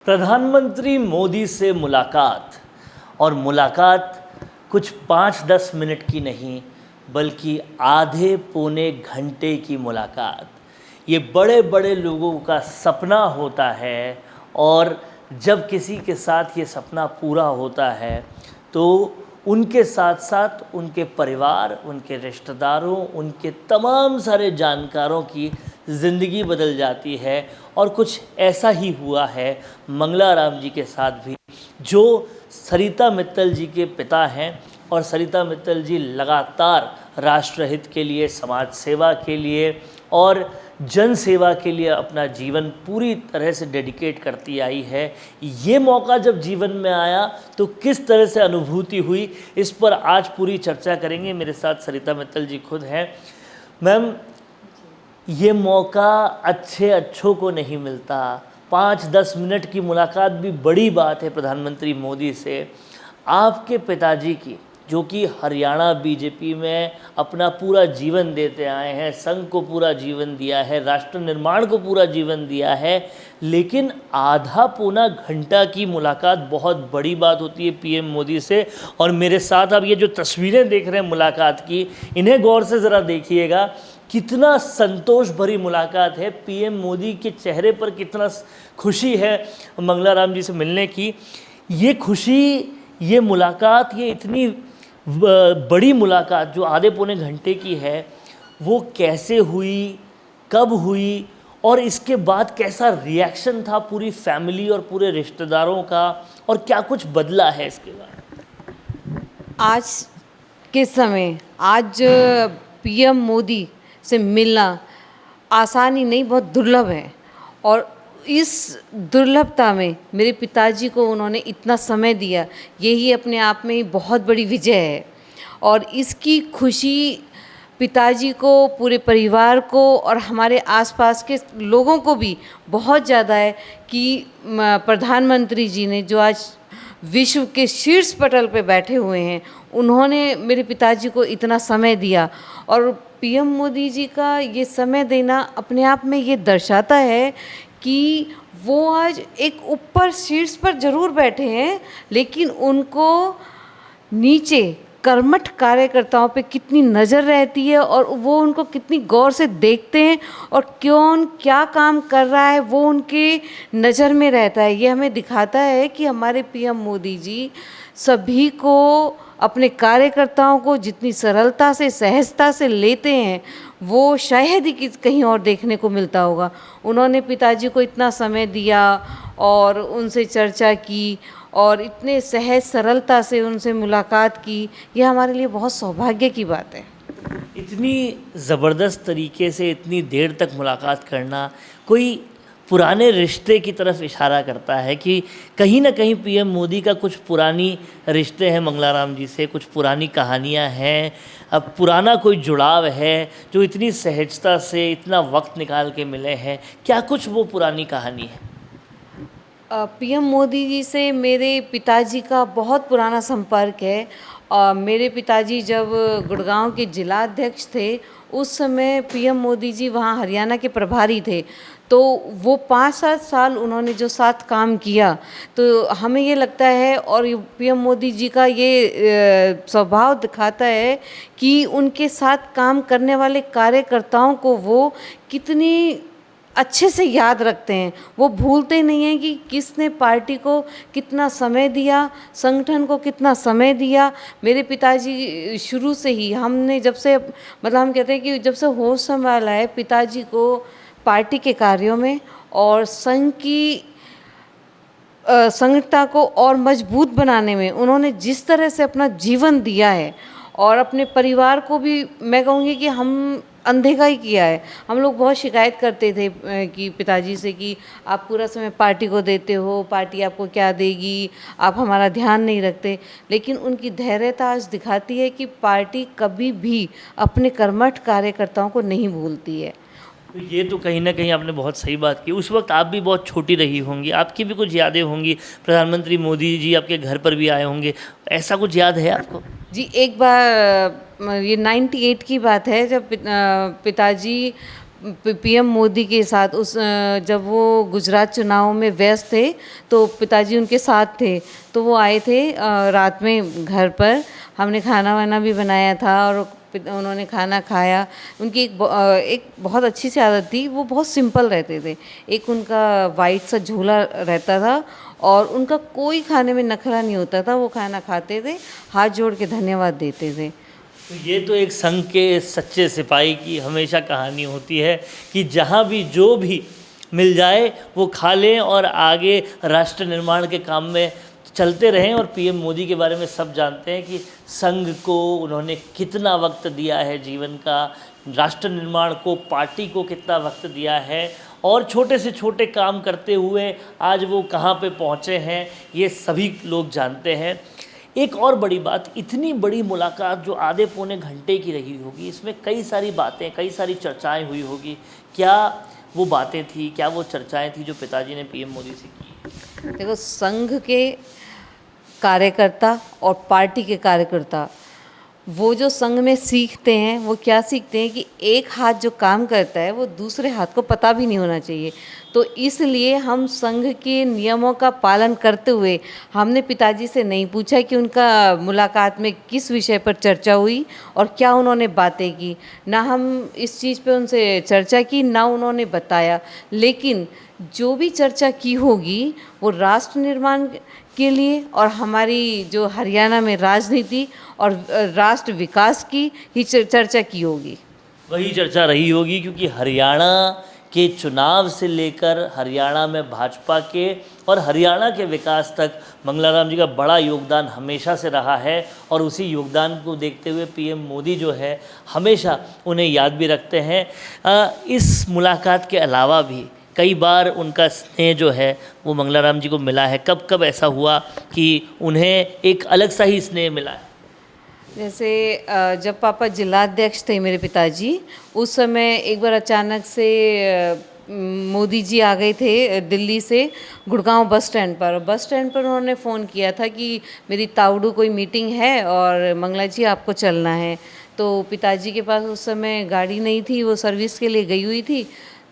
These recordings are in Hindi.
प्रधानमंत्री मोदी से मुलाकात और मुलाकात कुछ 5-10 मिनट की नहीं बल्कि आधे पौने घंटे की मुलाकात। ये बड़े बड़े लोगों का सपना होता है और जब किसी के साथ ये सपना पूरा होता है तो उनके साथ साथ उनके परिवार, उनके रिश्तेदारों, उनके तमाम सारे जानकारों की ज़िंदगी बदल जाती है। और कुछ ऐसा ही हुआ है मंगला राम जी के साथ भी, जो सरिता मित्तल जी के पिता हैं। और सरिता मित्तल जी लगातार राष्ट्रहित के लिए, समाज सेवा के लिए और जन सेवा के लिए अपना जीवन पूरी तरह से डेडिकेट करती आई है। ये मौका जब जीवन में आया तो किस तरह से अनुभूति हुई, इस पर आज पूरी चर्चा करेंगे। मेरे साथ सरिता मित्तल जी खुद हैं। मैम, ये मौका अच्छों को नहीं मिलता। 5-10 मिनट की मुलाकात भी बड़ी बात है प्रधानमंत्री मोदी से। आपके पिताजी की, जो कि हरियाणा बीजेपी में अपना पूरा जीवन देते आए हैं, संघ को पूरा जीवन दिया है, राष्ट्र निर्माण को पूरा जीवन दिया है, लेकिन आधा पौना घंटा की मुलाकात बहुत बड़ी बात होती है पीएम मोदी से। और मेरे साथ आप ये जो तस्वीरें देख रहे हैं मुलाकात की, इन्हें गौर से ज़रा देखिएगा। कितना संतोष भरी मुलाकात है। पीएम मोदी के चेहरे पर कितना खुशी है मंगला राम जी से मिलने की। ये खुशी, ये मुलाकात, ये इतनी बड़ी मुलाकात जो आधे पौने घंटे की है, वो कैसे हुई, कब हुई और इसके बाद कैसा रिएक्शन था पूरी फैमिली और पूरे रिश्तेदारों का, और क्या कुछ बदला है इसके बाद? आज के समय आज पीएम मोदी से मिलना आसानी नहीं, बहुत दुर्लभ है। और इस दुर्लभता में मेरे पिताजी को उन्होंने इतना समय दिया, यही अपने आप में बहुत बड़ी विजय है। और इसकी खुशी पिताजी को, पूरे परिवार को और हमारे आसपास के लोगों को भी बहुत ज़्यादा है कि प्रधानमंत्री जी ने, जो आज विश्व के शीर्ष पटल पे बैठे हुए हैं, उन्होंने मेरे पिताजी को इतना समय दिया। और पीएम मोदी जी का ये समय देना अपने आप में ये दर्शाता है कि वो आज एक ऊपर शीर्ष पर ज़रूर बैठे हैं, लेकिन उनको नीचे कर्मठ कार्यकर्ताओं पे कितनी नज़र रहती है और वो उनको कितनी गौर से देखते हैं और कौन क्या काम कर रहा है वो उनके नज़र में रहता है। ये हमें दिखाता है कि हमारे पीएम मोदी जी सभी को, अपने कार्यकर्ताओं को जितनी सरलता से, सहजता से लेते हैं, वो शायद ही कहीं और देखने को मिलता होगा। उन्होंने पिताजी को इतना समय दिया और उनसे चर्चा की और इतने सहज सरलता से उनसे मुलाकात की। यह हमारे लिए बहुत सौभाग्य की बात है। इतनी ज़बरदस्त तरीके से इतनी देर तक मुलाकात करना कोई पुराने रिश्ते की तरफ इशारा करता है कि कहीं ना कहीं पीएम मोदी का कुछ पुरानी रिश्ते हैं मंगला राम जी से, कुछ पुरानी कहानियां हैं, अब पुराना कोई जुड़ाव है जो इतनी सहजता से इतना वक्त निकाल के मिले हैं। क्या कुछ वो पुरानी कहानी है? पीएम मोदी जी से मेरे पिताजी का बहुत पुराना संपर्क है। मेरे पिताजी जब गुड़गांव के जिलाध्यक्ष थे, उस समय पीएम मोदी जी वहाँ हरियाणा के प्रभारी थे। तो वो 5-7 साल उन्होंने जो साथ काम किया, तो हमें ये लगता है और पीएम मोदी जी का ये स्वभाव दिखाता है कि उनके साथ काम करने वाले कार्यकर्ताओं को वो कितनी अच्छे से याद रखते हैं। वो भूलते नहीं हैं कि किसने पार्टी को कितना समय दिया, संगठन को कितना समय दिया। मेरे पिताजी शुरू से ही, हमने जब से, मतलब हम कहते हैं कि जब से होश संभाला है, पिताजी को पार्टी के कार्यों में और संघ की संगठनता को और मजबूत बनाने में उन्होंने जिस तरह से अपना जीवन दिया है, और अपने परिवार को भी मैं कहूँगी कि हम अनदेखा ही किया है। हम लोग बहुत शिकायत करते थे कि पिताजी से कि आप पूरा समय पार्टी को देते हो, पार्टी आपको क्या देगी, आप हमारा ध्यान नहीं रखते। लेकिन उनकी धैर्यता आज दिखाती है कि पार्टी कभी भी अपने कर्मठ कार्यकर्ताओं को नहीं भूलती है। तो ये तो कहीं ना कहीं आपने बहुत सही बात की। उस वक्त आप भी बहुत छोटी रही होंगी, आपकी भी कुछ यादें होंगी, प्रधानमंत्री मोदी जी आपके घर पर भी आए होंगे, ऐसा कुछ याद है आपको? जी, एक बार ये 98 की बात है, जब पिताजी पीएम मोदी के साथ जब वो गुजरात चुनाव में व्यस्त थे तो पिताजी उनके साथ थे, तो वो आए थे रात में घर पर। हमने खाना वाना भी बनाया था और उन्होंने खाना खाया। उनकी एक बहुत अच्छी सी आदत थी, वो बहुत सिंपल रहते थे। एक उनका वाइट सा झोला रहता था और उनका कोई खाने में नखरा नहीं होता था। वो खाना खाते थे, हाथ जोड़ के धन्यवाद देते थे। तो ये तो एक संघ के सच्चे सिपाही की हमेशा कहानी होती है कि जहाँ भी जो भी मिल जाए वो खा लें और आगे राष्ट्र निर्माण के काम में चलते रहें। और पीएम मोदी के बारे में सब जानते हैं कि संघ को उन्होंने कितना वक्त दिया है जीवन का, राष्ट्र निर्माण को, पार्टी को कितना वक्त दिया है और छोटे से छोटे काम करते हुए आज वो कहाँ पे पहुँचे हैं ये सभी लोग जानते हैं। एक और बड़ी बात, इतनी बड़ी मुलाकात जो आधे पौने घंटे की रही होगी, इसमें कई सारी बातें, कई सारी चर्चाएं हुई होगी। क्या वो बातें थी, क्या वो चर्चाएं थी जो पिताजी ने पीएम मोदी से की? देखो, संघ के कार्यकर्ता और पार्टी के कार्यकर्ता वो जो संघ में सीखते हैं वो क्या सीखते हैं कि एक हाथ जो काम करता है वो दूसरे हाथ को पता भी नहीं होना चाहिए। तो इसलिए हम संघ के नियमों का पालन करते हुए हमने पिताजी से नहीं पूछा कि उनका मुलाकात में किस विषय पर चर्चा हुई और क्या उन्होंने बातें की। ना हम इस चीज़ पे उनसे चर्चा की, ना उन्होंने बताया। लेकिन जो भी चर्चा की होगी वो राष्ट्र निर्माण के लिए और हमारी जो हरियाणा में राजनीति और राष्ट्र विकास की ही चर्चा की होगी। वही चर्चा रही होगी क्योंकि हरियाणा के चुनाव से लेकर हरियाणा में भाजपा के और हरियाणा के विकास तक मंगलाराम जी का बड़ा योगदान हमेशा से रहा है। और उसी योगदान को देखते हुए पीएम मोदी जो है हमेशा उन्हें याद भी रखते हैं। इस मुलाकात के अलावा भी कई बार उनका स्नेह जो है वो मंगलाराम जी को मिला है। कब कब ऐसा हुआ कि उन्हें एक अलग सा ही स्नेह मिला है? जैसे जब पापा जिलाध्यक्ष थे मेरे पिताजी, उस समय एक बार अचानक से मोदी जी आ गए थे दिल्ली से गुड़गांव बस स्टैंड पर। बस स्टैंड पर उन्होंने फ़ोन किया था कि मेरी ताउडू कोई मीटिंग है और मंगला जी आपको चलना है। तो पिताजी के पास उस समय गाड़ी नहीं थी, वो सर्विस के लिए गई हुई थी।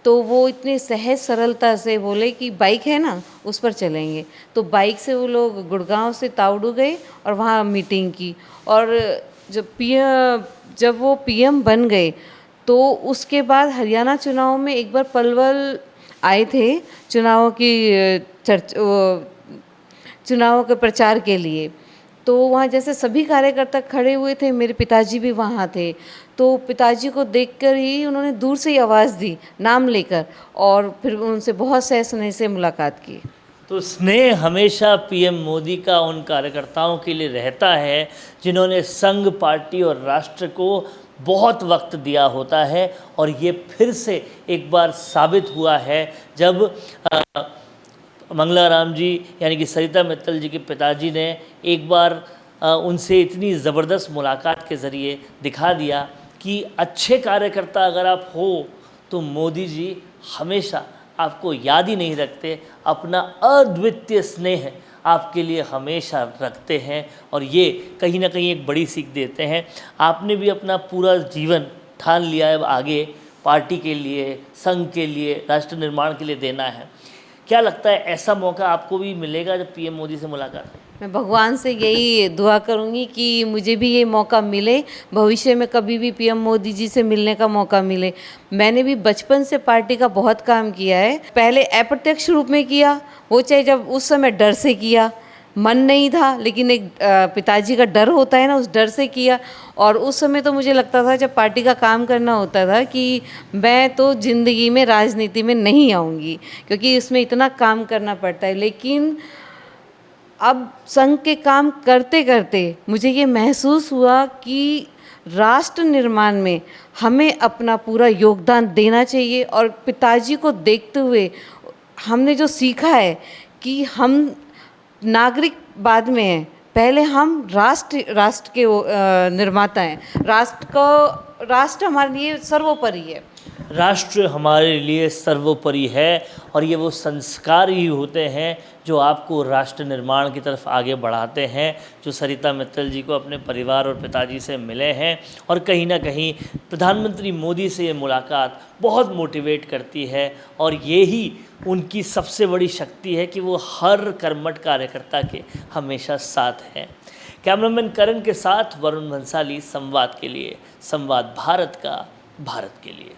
तो वो इतने सहज सरलता से बोले कि बाइक है ना, उस पर चलेंगे। तो बाइक से वो लोग गुड़गांव से ताउडू गए और वहाँ मीटिंग की। और जब वो पीएम बन गए तो उसके बाद हरियाणा चुनाव में एक बार पलवल आए थे चुनावों के प्रचार के लिए। तो वहाँ जैसे सभी कार्यकर्ता खड़े हुए थे, मेरे पिताजी भी वहाँ थे। तो पिताजी को देखकर ही उन्होंने दूर से ही आवाज़ दी नाम लेकर और फिर उनसे बहुत सहज स्नेह से मुलाकात की। तो स्नेह हमेशा पीएम मोदी का उन कार्यकर्ताओं के लिए रहता है जिन्होंने संघ, पार्टी और राष्ट्र को बहुत वक्त दिया होता है। और ये फिर से एक बार साबित हुआ है जब मंगलाराम जी यानी कि सरिता मित्तल जी के पिताजी ने एक बार उनसे इतनी ज़बरदस्त मुलाकात के ज़रिए दिखा दिया कि अच्छे कार्यकर्ता अगर आप हो तो मोदी जी हमेशा आपको याद ही नहीं रखते, अपना अद्वितीय स्नेह आपके लिए हमेशा रखते हैं। और ये कहीं ना कहीं एक बड़ी सीख देते हैं। आपने भी अपना पूरा जीवन ठान लिया है आगे पार्टी के लिए, संघ के लिए, राष्ट्र निर्माण के लिए देना है। क्या लगता है ऐसा मौका आपको भी मिलेगा जब पीएम मोदी से मुलाकात? मैं भगवान से यही दुआ करूंगी कि मुझे भी ये मौका मिले, भविष्य में कभी भी पीएम मोदी जी से मिलने का मौका मिले। मैंने भी बचपन से पार्टी का बहुत काम किया है। पहले अप्रत्यक्ष रूप में किया, वो चाहे जब उस समय डर से किया, मन नहीं था, लेकिन एक पिताजी का डर होता है ना, उस डर से किया। और उस समय तो मुझे लगता था जब पार्टी का काम करना होता था कि मैं तो ज़िंदगी में राजनीति में नहीं आऊँगी, क्योंकि इसमें इतना काम करना पड़ता है। लेकिन अब संघ के काम करते करते मुझे ये महसूस हुआ कि राष्ट्र निर्माण में हमें अपना पूरा योगदान देना चाहिए। और पिताजी को देखते हुए हमने जो सीखा है कि हम नागरिक बाद में हैं, पहले हम राष्ट्र के निर्माता हैं। राष्ट्र हमारे लिए सर्वोपरि है। राष्ट्र हमारे लिए सर्वोपरि है और ये वो संस्कार ही होते हैं जो आपको राष्ट्र निर्माण की तरफ आगे बढ़ाते हैं, जो सरिता मित्तल जी को अपने परिवार और पिताजी से मिले हैं। और कहीं ना कहीं प्रधानमंत्री मोदी से ये मुलाकात बहुत मोटिवेट करती है और ये ही उनकी सबसे बड़ी शक्ति है कि वो हर कर्मठ कार्यकर्ता के हमेशा साथ हैं। कैमरामैन करण के साथ वरुण भंसाली, संवाद के लिए, संवाद भारत का, भारत के लिए।